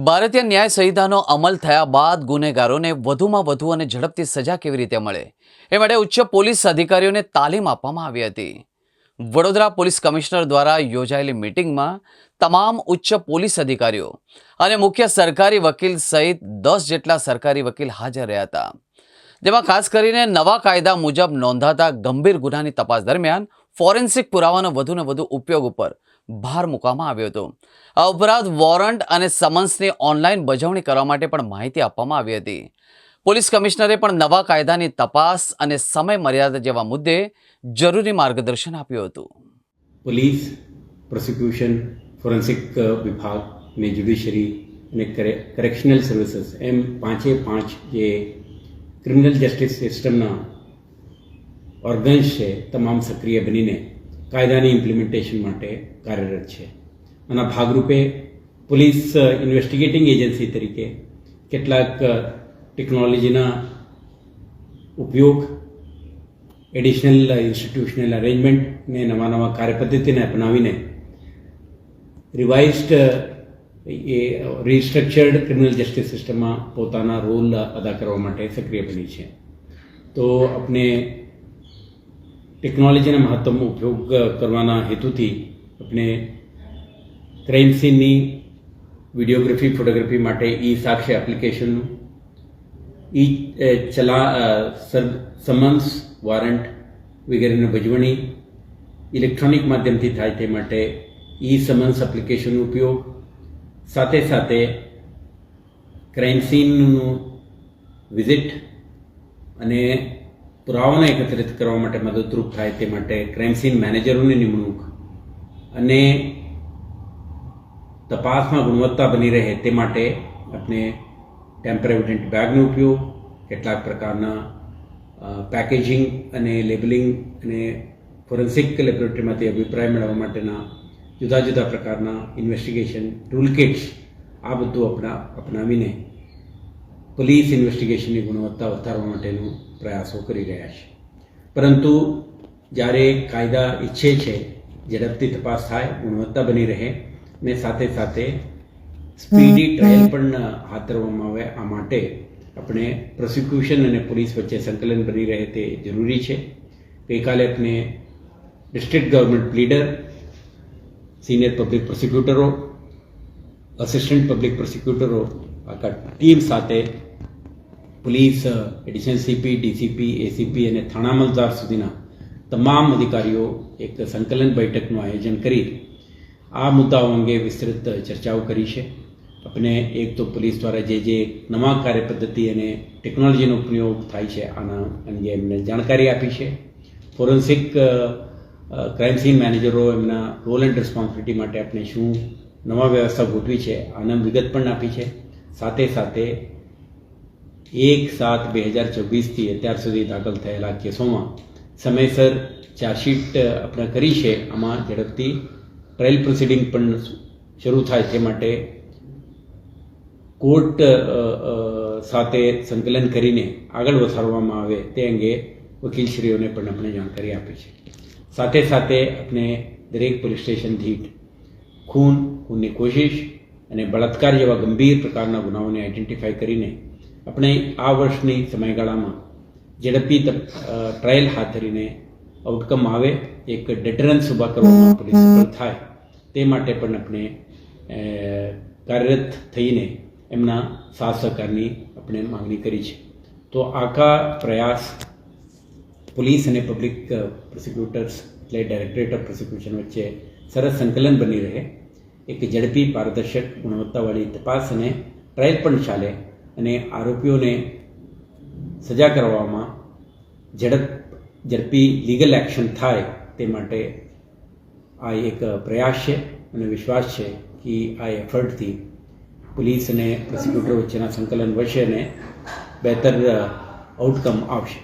ભારતીય ન્યાય સંહિતાનો અમલ થયા બાદ ગુનેગારોને વધુમાં વધુ અને ઝડપથી સજા કેવી રીતે મળે એ માટે ઉચ્ચ પોલીસ અધિકારીઓને તાલીમ આપવામાં આવી હતી। વડોદરા પોલીસ કમિશનર દ્વારા યોજાયેલી મીટિંગમાં તમામ ઉચ્ચ પોલીસ અધિકારીઓ અને મુખ્ય સરકારી વકીલ સહિત 10 જેટલા સરકારી વકીલ હાજર રહ્યા હતા, જેમાં ખાસ કરીને નવા કાયદા મુજબ નોંધાતા ગંભીર ગુનાની તપાસ દરમિયાન ફોરેન્સિક પુરાવાનો વધુને વધુ ઉપયોગ ઉપર ભાર મૂકવામાં આવ્યો હતો। આ ઉપરાંત વોરંટ અને સમન્સની ઓનલાઈન બજવણી કરવા માટે પણ માહિતી આપવામાં આવી હતી। પોલીસ કમિશનરે પણ નવા કાયદાની તપાસ અને સમય મર્યાદા જેવા મુદ્દે જરૂરી માર્ગદર્શન આપ્યું હતું। પોલીસ, પ્રોસિક્યુશન, ફોરેન્સિક વિભાગ ને જ્યુડિશરી અને કરેક્શનલ સર્વિસીસ એમ પાંચે પાંચ જે ક્રિમિનલ જસ્ટિસ સિસ્ટમના ઓર્ગન્સ છે તમામ સક્રિય બનીને કાયદાની ઇમ્પ્લિમેન્ટેશન માટે કાર્યરત છે। આના ભાગરૂપે પોલીસ ઇન્વેસ્ટિગેટિંગ એજન્સી તરીકે કેટલાક ટેકનોલોજીના ઉપયોગ, એડિશનલ ઇન્સ્ટિટ્યુશનલ અરેન્જમેન્ટને નવા કાર્યપદ્ધતિને અપનાવીને રિવાઇઝડ રિસ્ટ્રક્ચર્ડ ક્રિમિનલ જસ્ટિસ સિસ્ટમમાં પોતાના રોલ અદા કરવા માટે સક્રિય બની છે। તો આપણે ટેકનોલોજીના મહત્વનો ઉપયોગ કરવાના હેતુથી આપણે ક્રાઇમ સીનની વિડીયોગ્રાફી, ફોટોગ્રાફી માટે ઈ સાક્ષ્ય એપ્લિકેશનનું, સમન્સ, વોરંટ વગેરેની ભજવણી ઇલેક્ટ્રોનિક માધ્યમથી થાય તે માટે ઈ સમન્સ એપ્લિકેશનનો ઉપયોગ, સાથે સાથે ક્રાઇમ સીનનું વિઝિટ અને પુરાવાને એકત્રિત કરવા માટે મદદરૂપ થાય તે માટે ક્રાઇમ સીન મેનેજરોની નિમણૂક અને તપાસમાં ગુણવત્તા બની રહે તે માટે આપણે ટેમ્પર એવિડન્ટ બેગનો ઉપયોગ, કેટલાક પ્રકારના પેકેજિંગ અને લેબલિંગ અને ફોરેન્સિક લેબોરેટરીમાંથી અભિપ્રાય મેળવવા માટેના જુદા જુદા પ્રકારના ઇન્વેસ્ટિગેશન ટૂલ કિટ્સ, આ બધું અપનાવીને પોલીસ ઇન્વેસ્ટિગેશનની ગુણવત્તા વધારવા માટેનું પ્રયાસો કરી રહ્યા છે। પરંતુ જ્યારે કાયદા ઈચ્છે છે ઝડપથી તપાસ થાય, ગુણવત્તા બની રહે ને સાથે સાથે સ્પીડી ટ્રાયલ પણ હાથ ધરવામાં આવે, આ માટે આપણે પ્રોસિક્યુશન અને પોલીસ વચ્ચે સંકલન બની રહે તે જરૂરી છે। ગઈકાલે આપણે district government pleader, senior public પ્રોસિક્યુટરો, અસિસ્ટન્ટ પબ્લિક પ્રોસિક્યુટરો આખા ટીમ સાથે police, additional CP, DCP, ACP અને થાણા અમલદાર સુધીના તમામ અધિકારીઓ એક સંકલન બેઠકનું આયોજન કરી આ મુદ્દાઓ અંગે વિસ્તૃત ચર્ચાઓ કરી છે। આપણે એક તો પોલીસ દ્વારા જે નવા કાર્યપદ્ધતિ અને ટેકનોલોજીનો ઉપયોગ થાય છે આના અંગે એમને જાણકારી આપી છે। ફોરેન્સિક ક્રાઇમ સીન મેનેજરો એમના રોલ એન્ડ રિસ્પોન્સિબિલિટી માટે આપણે શું નવા વ્યવસ્થા ગોઠવી છે આના વિગત પણ આપી છે। સાથે સાથે 1/7/2024થી અત્યાર સુધી દાખલ થયેલા કેસોમાં સમયસર ચાર્જશીટ આપણે કરી છે, આમાં ઝડપથી ટ્રાયલ પ્રોસિડિંગ પણ શરૂ થાય તે માટે કોર્ટ સાથે સંકલન કરીને આગળ વધારવામાં આવે તે અંગે વકીલશ્રીઓને પણ આપણે જાણકારી આપી છે। સાથે સાથે આપણે દરેક પોલીસ સ્ટેશન દીઠ ખૂનની કોશિશ અને બળાત્કાર જેવા ગંભીર પ્રકારના ગુનાઓને આઈડેન્ટિફાઈ કરીને આપણે આ વર્ષની સમયગાળામાં ઝડપી ટ્રાયલ હાથ ધરીને આઉટકમ આવે, એક ડેટરન્સ ઊભા કરવામાં પોલીસ સફળ થાય તે માટે પણ આપણે કાર્યરત થઈને એમના સાથ સહકારની આપણે માંગણી કરી છે। તો આખા પ્રયાસ પોલીસ અને પબ્લિક પ્રોસિક્યુટર્સ એટલે ડાયરેક્ટરેટ ઓફ પ્રોસિક્યુશન વચ્ચે સરસ સંકલન બની રહે, એક ઝડપી, પારદર્શક, ગુણવત્તાવાળી તપાસ અને ટ્રાયલ પણ ચાલે અને આરોપીઓને સજા કરવામાં ઝડપી લીગલ એક્શન થાય તે માટે આ એક પ્રયાસ છે અને વિશ્વાસ છે કે આ એફર્ટથી પોલીસ અને પ્રોસિક્યુટર વચ્ચેના સંકલન વધશે અને બહેતર આઉટકમ આવશે।